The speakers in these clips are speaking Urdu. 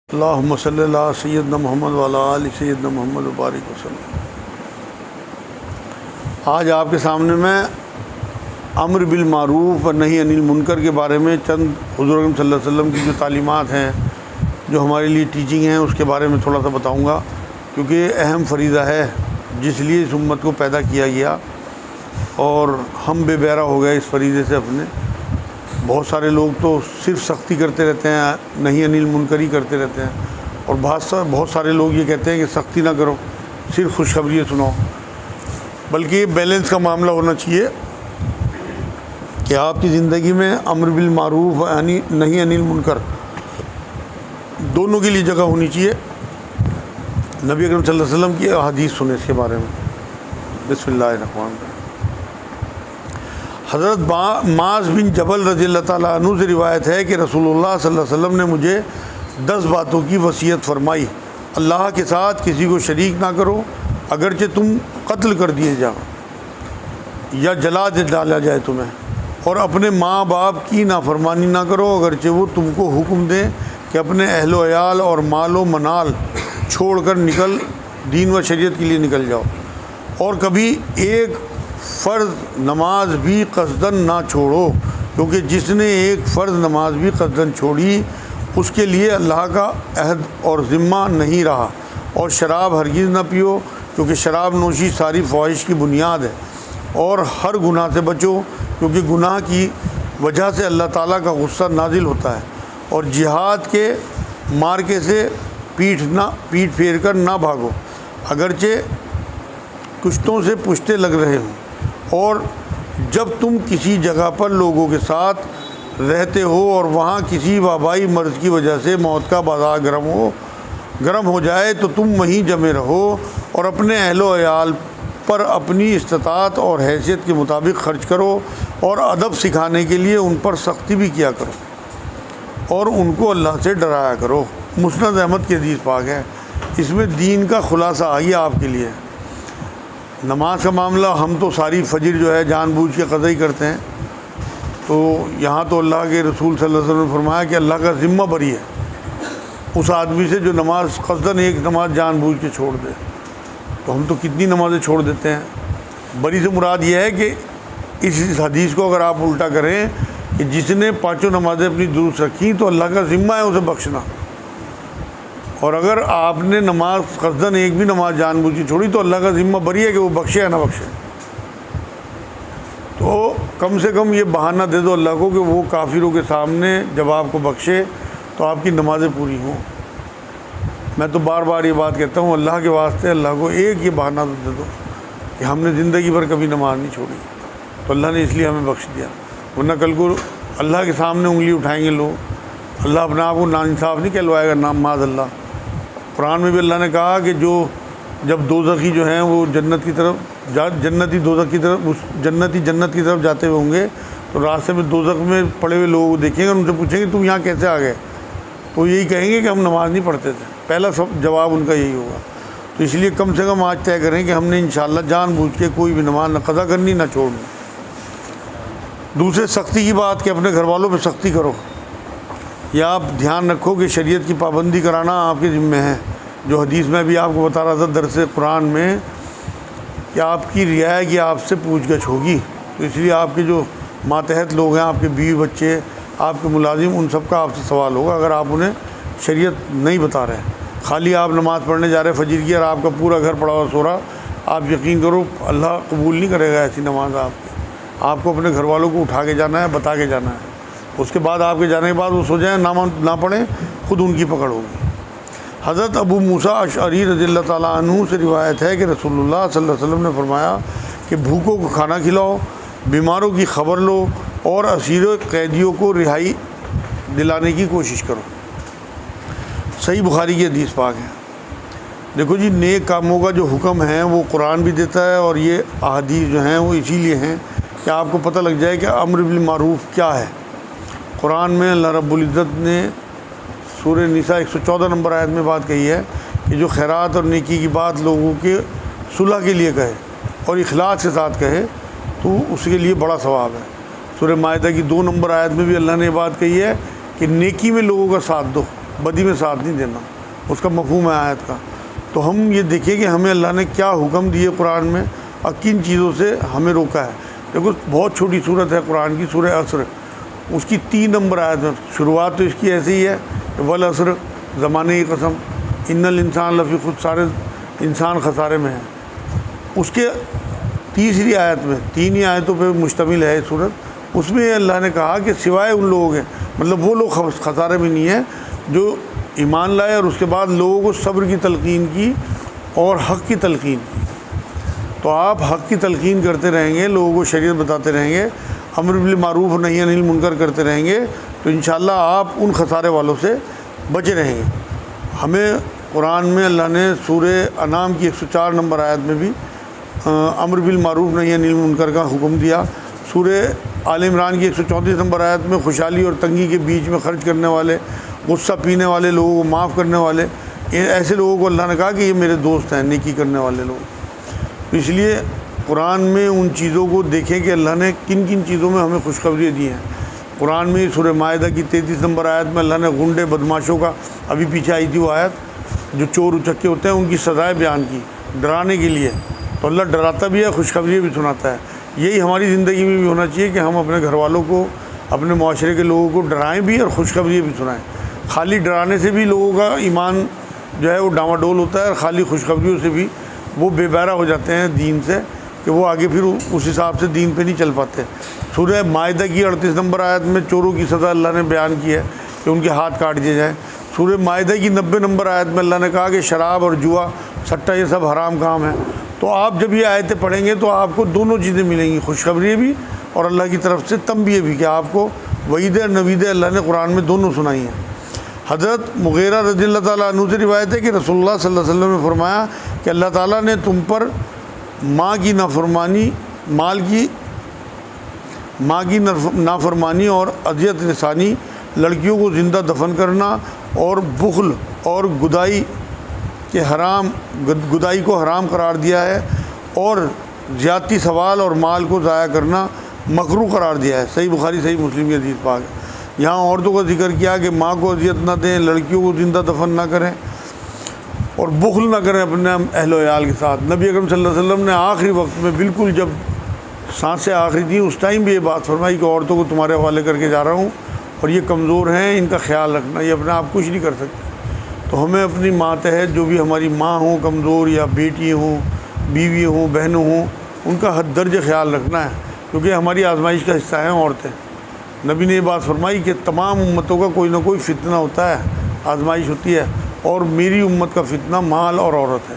اللہم صلی اللہ سیدنا محمد وعلی آل سیدنا محمد وبارک وسلم۔ آج آپ کے سامنے میں امر بالمعروف و نہی عن المنکر کے بارے میں چند حضور اکرم صلی اللہ علیہ وسلم کی جو تعلیمات ہیں، جو ہمارے لیے ٹیچنگ ہیں، اس کے بارے میں تھوڑا سا بتاؤں گا، کیونکہ یہ اہم فریضہ ہے جس لیے اس امت کو پیدا کیا گیا، اور ہم بے بہرا ہو گئے اس فریضے سے اپنے۔ بہت سارے لوگ تو صرف سختی کرتے رہتے ہیں، نہی عن المنکر ہی کرتے رہتے ہیں، اور بہت سارے لوگ یہ کہتے ہیں کہ سختی نہ کرو، صرف خوشخبری سناؤ۔ بلکہ یہ بیلنس کا معاملہ ہونا چاہیے کہ آپ کی زندگی میں امر بالمعروف نہی عن المنکر دونوں کے لیے جگہ ہونی چاہیے۔ نبی اکرم صلی اللہ علیہ وسلم کی حدیث سنیں اس کے بارے میں۔ بسم اللہ الرحمن الرحیم۔ حضرت معاذ بن جبل رضی اللہ تعالیٰ عنہ سے روایت ہے کہ رسول اللہ صلی اللہ علیہ وسلم نے مجھے 10 باتوں کی وصیت فرمائی۔ اللہ کے ساتھ کسی کو شریک نہ کرو، اگرچہ تم قتل کر دیے جاؤ یا جلا ڈالا جائے تمہیں، اور اپنے ماں باپ کی نافرمانی نہ کرو، اگرچہ وہ تم کو حکم دیں کہ اپنے اہل و عیال اور مال و منال چھوڑ کر دین و شریعت کے لیے نکل جاؤ، اور کبھی ایک فرض نماز بھی قصداً نہ چھوڑو، کیونکہ جس نے ایک فرض نماز بھی قصداً چھوڑی اس کے لیے اللہ کا عہد اور ذمہ نہیں رہا، اور شراب ہرگز نہ پیو، کیونکہ شراب نوشی ساری فواہش کی بنیاد ہے، اور ہر گناہ سے بچو، کیونکہ گناہ کی وجہ سے اللہ تعالیٰ کا غصہ نازل ہوتا ہے، اور جہاد کے مارکے سے پیٹھ پھیر کر نہ بھاگو، اگرچہ کشتوں سے پشتے لگ رہے ہوں، اور جب تم کسی جگہ پر لوگوں کے ساتھ رہتے ہو اور وہاں کسی وبائی مرض کی وجہ سے موت کا بازار گرم ہو جائے تو تم وہیں جمے رہو، اور اپنے اہل و عیال پر اپنی استطاعت اور حیثیت کے مطابق خرچ کرو، اور ادب سکھانے کے لیے ان پر سختی بھی کیا کرو، اور ان کو اللہ سے ڈرایا کرو۔ مسند احمد کی حدیث پاک ہے۔ اس میں دین کا خلاصہ آ گیا آپ کے لیے۔ نماز کا معاملہ ہم تو ساری فجر جو ہے جان بوجھ کے قضا ہی کرتے ہیں، تو یہاں تو اللہ کے رسول صلی اللہ علیہ وسلم نے فرمایا کہ اللہ کا ذمہ بری ہے اس آدمی سے جو نماز قصداً ایک نماز جان بوجھ کے چھوڑ دے۔ تو ہم تو کتنی نمازیں چھوڑ دیتے ہیں۔ بری سے مراد یہ ہے کہ اس حدیث کو اگر آپ الٹا کریں کہ جس نے 5 نمازیں اپنی درست رکھی تو اللہ کا ذمہ ہے اسے بخشنا، اور اگر آپ نے نماز قصداً ایک بھی نماز جان بوجھ کے چھوڑی تو اللہ کا ذمہ بری ہے کہ وہ بخشے یا نہ بخشے۔ تو کم سے کم یہ بہانہ دے دو اللہ کو کہ وہ کافروں کے سامنے جب آپ کو بخشے تو آپ کی نمازیں پوری ہوں۔ میں تو بار بار یہ بات کہتا ہوں، اللہ کے واسطے اللہ کو ایک یہ بہانہ دے دو کہ ہم نے زندگی بھر کبھی نماز نہیں چھوڑی، تو اللہ نے اس لیے ہمیں بخش دیا، ورنہ کل کو اللہ کے سامنے انگلی اٹھائیں گے لوگ، اللہ اپنے آپ کو ناانصاف نہیں کہلوائے گا، نام معاذ اللہ۔ قرآن میں بھی اللہ نے کہا کہ جب دوزخی جو ہیں وہ جنت کی طرف جنتی جنت کی طرف جاتے ہوئے ہوں گے تو راستے میں دوزخ میں پڑے ہوئے لوگ دیکھیں گے، ان سے پوچھیں گے تم یہاں کیسے آ گئے، تو یہی کہیں گے کہ ہم نماز نہیں پڑھتے تھے۔ پہلا جواب ان کا یہی ہوگا۔ تو اس لیے کم سے کم آج طے کریں کہ ہم نے انشاءاللہ جان بوجھ کے کوئی بھی نماز نہ قضا کرنی نہ چھوڑنی۔ دوسرے سختی کی بات کہ اپنے گھر والوں پہ سختی کرو، یا آپ دھیان رکھو کہ شریعت کی پابندی کرانا آپ کے ذمہ ہے، جو حدیث میں بھی آپ کو بتا رہا تھا درس قرآن میں کہ آپ کی رعایا کی آپ سے پوچھ گچھ ہوگی، تو اس لیے آپ کے جو ماتحت لوگ ہیں، آپ کے بیوی بچے، آپ کے ملازم، ان سب کا آپ سے سوال ہوگا اگر آپ انہیں شریعت نہیں بتا رہے ہیں۔ خالی آپ نماز پڑھنے جا رہے فجر کی اور آپ کا پورا گھر پڑا ہوا سو رہا، آپ یقین کرو اللہ قبول نہیں کرے گا ایسی نماز آپ کو اپنے گھر والوں کو اٹھا کے جانا ہے، بتا کے جانا ہے، اس کے بعد آپ کے جانے کے بعد وہ سو جائیں نہ پڑھیں، خود ان کی پکڑ ہوگی۔ حضرت ابو موسیٰ اشعری رضی اللہ تعالیٰ عنہ سے روایت ہے کہ رسول اللہ صلی اللہ علیہ وسلم نے فرمایا کہ بھوکوں کو کھانا کھلاؤ، بیماروں کی خبر لو، اور اسیر و قیدیوں کو رہائی دلانے کی کوشش کرو۔ صحیح بخاری کی حدیث پاک ہے۔ دیکھو جی، نیک کاموں کا جو حکم ہے وہ قرآن بھی دیتا ہے، اور یہ احادیث جو ہیں وہ اسی لیے ہیں کہ آپ کو پتہ لگ جائے کہ امر بالمعروف کیا ہے۔ قرآن میں اللہ رب العزت نے سورہ نساء 114 نمبر آیت میں بات کہی ہے کہ جو خیرات اور نیکی کی بات لوگوں کے صلح کے لیے کہے اور اخلاص کے ساتھ کہے تو اس کے لیے بڑا ثواب ہے۔ سورہ مائدہ کی 2 نمبر آیت میں بھی اللہ نے بات کہی ہے کہ نیکی میں لوگوں کا ساتھ دو، بدی میں ساتھ نہیں دینا، اس کا مفہوم ہے آیت کا۔ تو ہم یہ دیکھیں کہ ہمیں اللہ نے کیا حکم دیے قرآن میں اور کن چیزوں سے ہمیں روکا ہے۔ دیکھو بہت چھوٹی صورت ہے قرآن کی، سورہ عصر، اس کی 3 نمبر آیت میں شروعات تو اس کی ایسے ہی ہے کہ والعصر، زمانے کی قسم، ان الانسان لفی خسر، سارے انسان خسارے میں ہے۔ اس کے تیسری آیت میں، 3 ہی آیتوں پہ مشتمل ہے یہ صورت، اس میں اللہ نے کہا کہ سوائے ان لوگوں کے، مطلب وہ لوگ خسارے میں نہیں ہیں جو ایمان لائے اور اس کے بعد لوگوں کو صبر کی تلقین کی اور حق کی تلقین کی۔ تو آپ حق کی تلقین کرتے رہیں گے، لوگوں کو شریعت بتاتے رہیں گے، امر بالمعروف اور نہی عن المنکر کرتے رہیں گے، تو انشاءاللہ آپ ان خسارے والوں سے بچے رہیں گے۔ ہمیں قرآن میں اللہ نے سورہ انعام کی 104 نمبر آیت میں بھی امر بالمعروف نہی عن المنکر کا حکم دیا۔ سورہ آل عمران کی 134 نمبر آیت میں خوشحالی اور تنگی کے بیچ میں خرچ کرنے والے، غصہ پینے والے لوگوں کو معاف کرنے والے، ایسے لوگوں کو اللہ نے کہا کہ یہ میرے دوست ہیں، نیکی کرنے والے لوگ۔ اس لیے قرآن میں ان چیزوں کو دیکھیں کہ اللہ نے کن کن چیزوں میں ہمیں خوشخبری دی ہیں۔ قرآن میں سورہ مائدہ کی 33 نمبر آیت میں اللہ نے غنڈے بدماشوں کا، ابھی پیچھے آئی تھی وہ آیت، جو چور اچکے ہوتے ہیں ان کی سزائیں بیان کی ڈرانے کے لیے۔ تو اللہ ڈراتا بھی ہے، خوشخبری بھی سناتا ہے۔ یہی ہماری زندگی میں بھی ہونا چاہیے کہ ہم اپنے گھر والوں کو، اپنے معاشرے کے لوگوں کو ڈرائیں بھی اور خوشخبری بھی سنائیں۔ خالی ڈرانے سے بھی لوگوں کا ایمان جو ہے وہ ڈاواڈول ہوتا ہے، اور خالی خوشخبریوں سے بھی وہ بے بہرا ہو جاتے ہیں دین سے، کہ وہ آگے پھر اس حساب سے دین پہ نہیں چل پاتے۔ سورہ مائدہ کی 38 نمبر آیت میں چوروں کی سزا اللہ نے بیان کی ہے کہ ان کے ہاتھ کاٹ دیے جائیں۔ سورہ مائدہ کی 90 نمبر آیت میں اللہ نے کہا کہ شراب اور جوا، سٹہ، یہ سب حرام کام ہے۔ تو آپ جب یہ آیتیں پڑھیں گے تو آپ کو دونوں چیزیں ملیں گی، خوشخبری بھی اور اللہ کی طرف سے تنبیہ بھی، کہ آپ کو وعید اور نوید اللہ نے قرآن میں دونوں سنائی ہیں۔ حضرت مغیرہ رضی اللہ تعالیٰ عنہ سے روایت ہے کہ رسول اللہ صلی اللہ علیہ وسلم نے فرمایا کہ اللہ تعالیٰ نے تم پر ماں کی نافرمانی اور اذیت رسانی، لڑکیوں کو زندہ دفن کرنا اور بخل اور گدائی کو حرام قرار دیا ہے، اور زیادتی سوال اور مال کو ضائع کرنا مکروہ قرار دیا ہے۔ صحیح بخاری صحیح مسلم کی حدیث پاک ہے۔ یہاں عورتوں کا ذکر کیا کہ ماں کو اذیت نہ دیں، لڑکیوں کو زندہ دفن نہ کریں اور بخل نہ کریں اپنے اہل و عیال کے ساتھ۔ نبی اکرم صلی اللہ علیہ وسلم نے آخری وقت میں، بالکل جب سانسیں آخری تھیں، اس ٹائم بھی یہ بات فرمائی کہ عورتوں کو تمہارے حوالے کر کے جا رہا ہوں، اور یہ کمزور ہیں، ان کا خیال رکھنا، یہ اپنے آپ کچھ نہیں کر سکتے۔ تو ہمیں اپنی ماتحت جو بھی ہماری ماں ہوں کمزور، یا بیٹی ہوں، بیوی ہوں، بہنوں ہوں، ان کا حد درج خیال رکھنا ہے، کیونکہ ہماری آزمائش کا حصہ ہیں عورتیں۔ نبی نے یہ بات فرمائی کہ تمام امتوں کا کوئی نہ کوئی فتنہ ہوتا ہے، آزمائش ہوتی ہے، اور میری امت کا فتنہ مال اور عورت ہے۔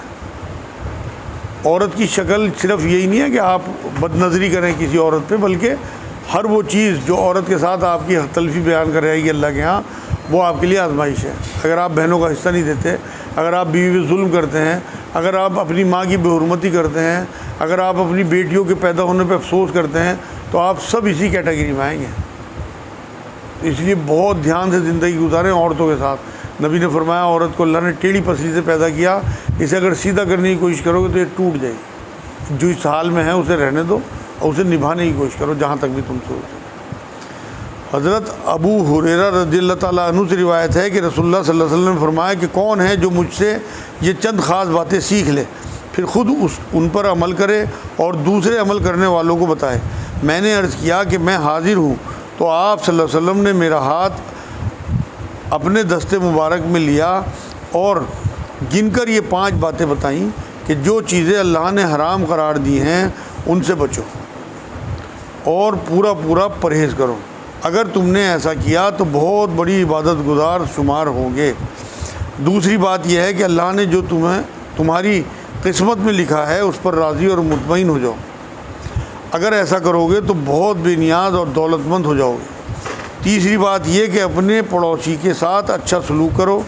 عورت کی شکل صرف یہی نہیں ہے کہ آپ بد نظری کریں کسی عورت پہ، بلکہ ہر وہ چیز جو عورت کے ساتھ آپ کی حق تلفی بیان کر رہے گی اللہ کے ہاں، وہ آپ کے لیے آزمائش ہے۔ اگر آپ بہنوں کا حصہ نہیں دیتے، اگر آپ بیوی پہ ظلم کرتے ہیں، اگر آپ اپنی ماں کی بے حرمتی کرتے ہیں، اگر آپ اپنی بیٹیوں کے پیدا ہونے پہ افسوس کرتے ہیں، تو آپ سب اسی کیٹیگری میں آئیں گے۔ اس لیے بہت دھیان سے زندگی گزاریں عورتوں کے ساتھ۔ نبی نے فرمایا عورت کو اللہ نے ٹیڑھی پسلی سے پیدا کیا، اسے اگر سیدھا کرنے کی کوشش کرو گے تو یہ ٹوٹ جائے گی۔ جو اس حال میں ہے اسے رہنے دو اور اسے نبھانے کی کوشش کرو جہاں تک بھی تم سے ہو سکے۔ حضرت ابو ہریرہ رضی اللہ تعالیٰ عنہ سے روایت ہے کہ رسول اللہ صلی اللہ علیہ وسلم نے فرمایا کہ کون ہے جو مجھ سے یہ چند خاص باتیں سیکھ لے، پھر خود ان پر عمل کرے اور دوسرے عمل کرنے والوں کو بتائے۔ میں نے عرض کیا کہ میں حاضر ہوں، تو آپ صلی اللہ علیہ وسلم نے میرا ہاتھ اپنے دستے مبارک میں لیا اور گن کر یہ 5 باتیں بتائیں کہ جو چیزیں اللہ نے حرام قرار دی ہیں ان سے بچو اور پورا پرہیز کرو۔ اگر تم نے ایسا کیا تو بہت بڑی عبادت گزار شمار ہوں گے۔ دوسری بات یہ ہے کہ اللہ نے جو تمہاری قسمت میں لکھا ہے اس پر راضی اور مطمئن ہو جاؤ۔ اگر ایسا کرو گے تو بہت بے نیاز اور دولت مند ہو جاؤ گے۔ تیسری بات یہ کہ اپنے پڑوسی کے ساتھ اچھا سلوک کرو۔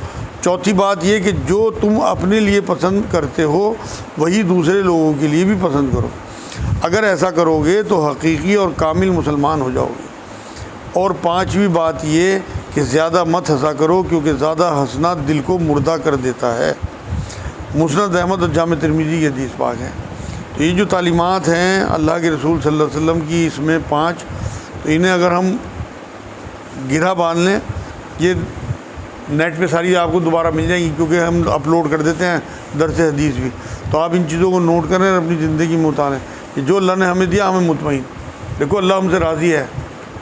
چوتھی بات یہ کہ جو تم اپنے لیے پسند کرتے ہو وہی دوسرے لوگوں کے لیے بھی پسند کرو۔ اگر ایسا کرو گے تو حقیقی اور کامل مسلمان ہو جاؤ گے۔ اور 5ویں بات یہ کہ زیادہ مت ہنسا کرو، کیونکہ زیادہ ہنسنا دل کو مردہ کر دیتا ہے۔ مسند احمد اور جامع ترمذی کی حدیث پاک ہے۔ تو یہ جو تعلیمات ہیں اللہ کے رسول صلی اللہ علیہ وسلم کی، اس میں 5، تو انہیں اگر ہم گرہ باندھ لیں، یہ نیٹ پہ ساری آپ کو دوبارہ مل جائیں گی، کیونکہ ہم اپلوڈ کر دیتے ہیں درس حدیث بھی، تو آپ ان چیزوں کو نوٹ کریں اور اپنی زندگی میں اتاریں کہ جو اللہ نے ہمیں دیا ہمیں مطمئن، دیکھو اللہ ہم سے راضی ہے،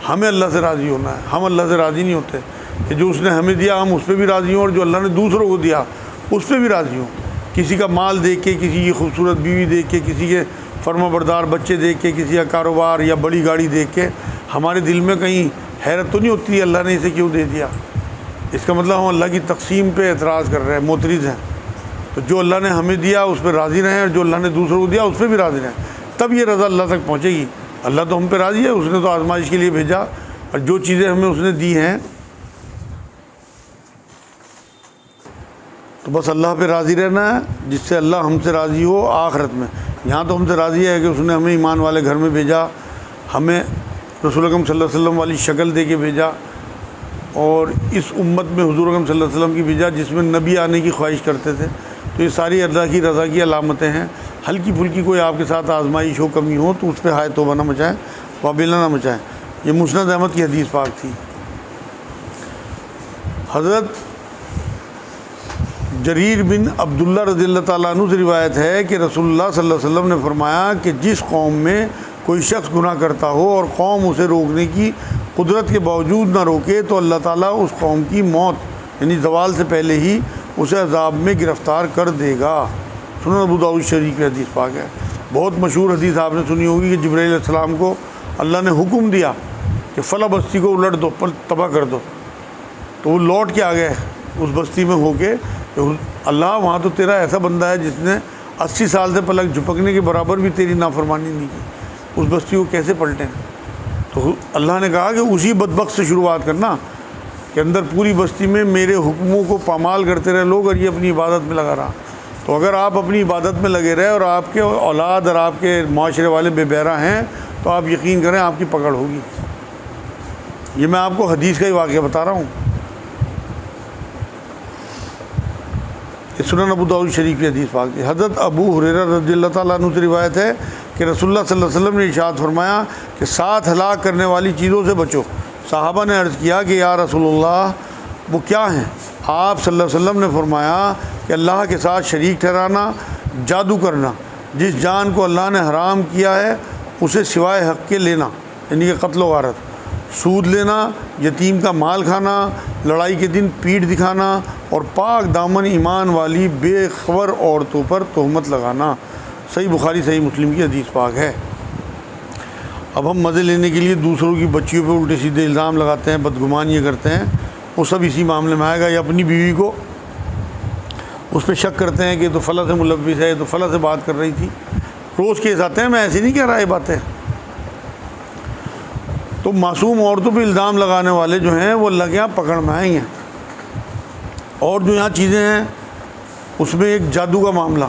ہمیں اللہ سے راضی ہونا ہے، ہم اللہ سے راضی نہیں ہوتے کہ جو اس نے ہمیں دیا ہم اس پہ بھی راضی ہوں، اور جو اللہ نے دوسروں کو دیا اس پہ بھی راضی ہوں۔ کسی کا مال دیکھ کے، کسی کی خوبصورت بیوی دیکھ کے، کسی کے فرما بردار بچے دیکھ کے، کسی کا کاروبار یا بڑی گاڑی دیکھ کے ہمارے دل میں کہیں حیرت تو نہیں ہوتی ہے اللہ نے اسے کیوں دے دیا؟ اس کا مطلب ہم اللہ کی تقسیم پہ اعتراض کر رہے ہیں، معترض ہیں۔ تو جو اللہ نے ہمیں دیا اس پہ راضی رہیں، اور جو اللہ نے دوسروں کو دیا اس پہ بھی راضی رہیں، تب یہ رضا اللہ تک پہنچے گی۔ اللہ تو ہم پہ راضی ہے، اس نے تو آزمائش کے لیے بھیجا، اور جو چیزیں ہمیں اس نے دی ہیں تو بس اللہ پہ راضی رہنا ہے، جس سے اللہ ہم سے راضی ہو آخرت میں۔ یہاں تو ہم سے راضی ہے کہ اس نے ہمیں ایمان والے گھر میں بھیجا، ہمیں رسول اکرم صلی اللہ علیہ وسلم والی شکل دے کے بھیجا، اور اس امت میں حضور اکرم صلی اللہ علیہ وسلم کی بھیجا جس میں نبی آنے کی خواہش کرتے تھے۔ تو یہ ساری اللہ کی رضا کی علامتیں ہیں۔ ہلکی پھلکی کوئی آپ کے ساتھ آزمائش ہو، کمی ہو، تو اس پہ ہائے توبہ نہ مچائیں، وابلہ نہ مچائیں۔ یہ مسند احمد کی حدیث پاک تھی۔ حضرت جریر بن عبداللہ رضی اللہ تعالیٰ عنہ سے روایت ہے کہ رسول اللہ صلی اللہ علیہ وسلم نے فرمایا کہ جس قوم میں کوئی شخص گناہ کرتا ہو اور قوم اسے روکنے کی قدرت کے باوجود نہ روکے، تو اللہ تعالیٰ اس قوم کی موت یعنی زوال سے پہلے ہی اسے عذاب میں گرفتار کر دے گا۔ سنن ابو داؤد شریف کی حدیث پاک ہے۔ بہت مشہور حدیث آپ نے سنی ہوگی کہ جبرائیل علیہ السلام کو اللہ نے حکم دیا کہ فلاں بستی کو الٹ دو، پر تباہ کر دو، تو وہ لوٹ کے آ گئے اس بستی میں ہو کے کہ اللہ وہاں تو تیرا ایسا بندہ ہے جس نے 80 سال سے پلک جھپکنے کے برابر بھی تیری نافرمانی نہیں کی، اس بستی کو کیسے پلٹیں؟ تو اللہ نے کہا کہ اسی بدبخت سے شروعات کرنا کہ اندر پوری بستی میں میرے حکموں کو پامال کرتے رہے لوگ، اور یہ اپنی عبادت میں لگا رہا۔ تو اگر آپ اپنی عبادت میں لگے رہے اور آپ کے اولاد اور آپ کے معاشرے والے بے بہرا ہیں، تو آپ یقین کریں آپ کی پکڑ ہوگی۔ یہ میں آپ کو حدیث کا ہی واقعہ بتا رہا ہوں۔ سنن ابو داؤد شریف کی حدیث پاک ہے۔ حضرت ابو ہریرہ رضی اللہ تعالیٰ عنہ سے روایت ہے کہ رسول اللہ صلی اللہ علیہ وسلم نے ارشاد فرمایا کہ 7 ہلاک کرنے والی چیزوں سے بچو۔ صحابہ نے عرض کیا کہ یا رسول اللہ وہ کیا ہیں؟ آپ صلی اللہ علیہ وسلم نے فرمایا کہ اللہ کے ساتھ شریک ٹھہرانا، جادو کرنا، جس جان کو اللہ نے حرام کیا ہے اسے سوائے حق کے لینا یعنی کہ قتل و غارت، سود لینا، یتیم کا مال کھانا، لڑائی کے دن پیٹھ دکھانا، اور پاک دامن ایمان والی بے خبر عورتوں پر تہمت لگانا۔ صحیح بخاری صحیح مسلم کی حدیث پاک ہے۔ اب ہم مزے لینے کے لیے دوسروں کی بچیوں پہ الٹے سیدھے الزام لگاتے ہیں، بدگمانیاں کرتے ہیں، وہ سب اسی معاملے میں آئے گا۔ یا اپنی بیوی کو اس پہ شک کرتے ہیں کہ تو فلاں سے ملوث ہے، تو فلاں سے بات کر رہی تھی، روز کیس آتے ہیں، میں ایسے نہیں کہہ رہا یہ باتیں۔ تو معصوم عورتوں پہ الزام لگانے والے جو ہیں وہ اللہ کے یہاں پکڑ میں آئیں گے۔ اور جو یہاں چیزیں ہیں اس میں ایک جادو کا معاملہ،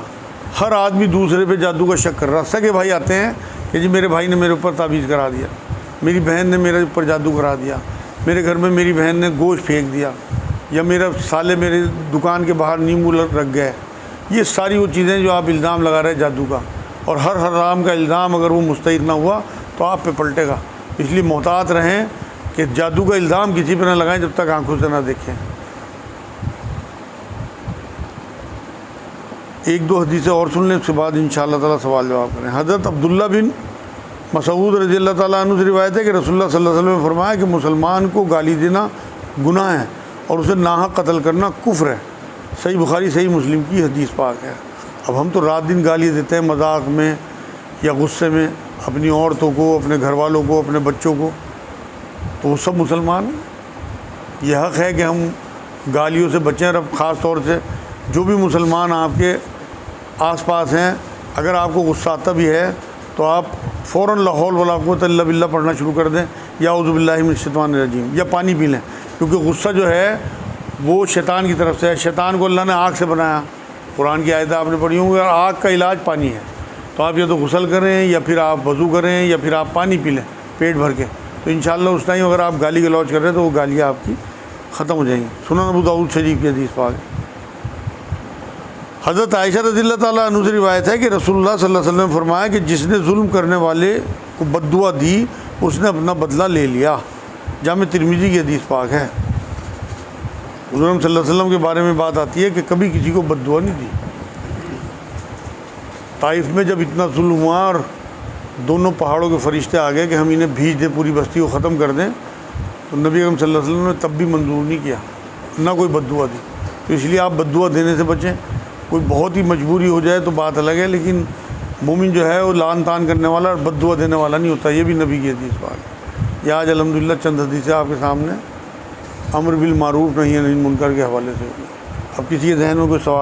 ہر آدمی دوسرے پہ جادو کا شک کر رہا۔ سگے بھائی آتے ہیں کہ جی میرے بھائی نے میرے اوپر تعویذ کرا دیا، میری بہن نے میرے اوپر جادو کرا دیا، میرے گھر میں میری بہن نے گوشت پھینک دیا، یا میرا سالے میرے دکان کے باہر نیمبو رکھ گئے۔ یہ ساری وہ چیزیں جو آپ الزام لگا رہے ہیں جادو کا، اور ہر حرام کا الزام اگر وہ مستعد نہ ہوا تو آپ پہ پلٹے گا۔ اس لیے محتاط رہیں کہ جادو کا الزام کسی پہ نہ لگائیں جب تک آنکھوں سے نہ دیکھیں۔ ایک دو حدیثیں اور سن لیں، اس کے بعد انشاءاللہ تعالیٰ سوال جواب کریں۔ حضرت عبداللہ بن مسعود رضی اللہ تعالیٰ عنہ سے روایت ہے کہ رسول اللہ صلی اللہ علیہ وسلم نے فرمایا کہ مسلمان کو گالی دینا گناہ ہے اور اسے ناحق قتل کرنا کفر ہے۔ صحیح بخاری صحیح مسلم کی حدیث پاک ہے۔ اب ہم تو رات دن گالی دیتے ہیں مذاق میں یا غصے میں، اپنی عورتوں کو، اپنے گھر والوں کو، اپنے بچوں کو، تو وہ سب مسلمان ہیں۔ یہ حق ہے کہ ہم گالیوں سے بچیں۔ اور اب خاص طور سے جو بھی مسلمان آپ کے آس پاس ہیں، اگر آپ کو غصہ آتا بھی ہے تو آپ فوراً لا حول ولا قوت الا باللہ پڑھنا شروع کر دیں، یا اعوذ باللہ من الشیطان الرجیم، یا پانی پی لیں، کیونکہ غصہ جو ہے وہ شیطان کی طرف سے ہے۔ شیطان کو اللہ نے آگ سے بنایا، قرآن کی آیتیں آپ نے پڑھی ہوں گی، اور آگ کا علاج پانی ہے۔ تو آپ یا تو غسل کریں، یا پھر آپ وضو کریں، یا پھر آپ پانی پی لیں پیٹ بھر کے، تو انشاءاللہ اس ٹائم اگر آپ گالی گلوچ کر رہے ہیں تو وہ گالیاں آپ کی ختم ہو جائیں گی۔ سنن ابو داؤد شریف کی حدیث پاک ہے۔ حضرت عائشہ رضی اللہ تعالیٰ عنہ سے روایت ہے کہ رسول اللہ صلی اللہ علیہ وسلم نے فرمایا کہ جس نے ظلم کرنے والے کو بد دعا دی اس نے اپنا بدلہ لے لیا۔ جامع ترمذی کی حدیث پاک ہے۔ حضور صلی اللہ علیہ وسلم کے بارے میں بات آتی ہے کہ کبھی کسی کو بد دعا نہیں دی۔ طائف میں جب اتنا ظلم ہوا اور دونوں پہاڑوں کے فرشتے آ گئے کہ ہم انہیں بھیج دیں، پوری بستی کو ختم کر دیں، تو نبی اکرم صلی اللہ علیہ وسلم نے تب بھی منظور نہیں کیا، نہ کوئی بد دعا دی۔ تو اس لیے آپ بد دعا دینے سے بچیں۔ کوئی بہت ہی مجبوری ہو جائے تو بات الگ ہے، لیکن مومن جو ہے وہ لعن طعن کرنے والا اور بد دعا دینے والا نہیں ہوتا، یہ بھی نبی کی حدیث بات۔ یہ آج الحمدللہ چند حدیثیں آپ کے سامنے امر بالمعروف نہی عن المنکر کے حوالے سے ہوئی۔ اب کسی کے ذہن میں کوئی سوال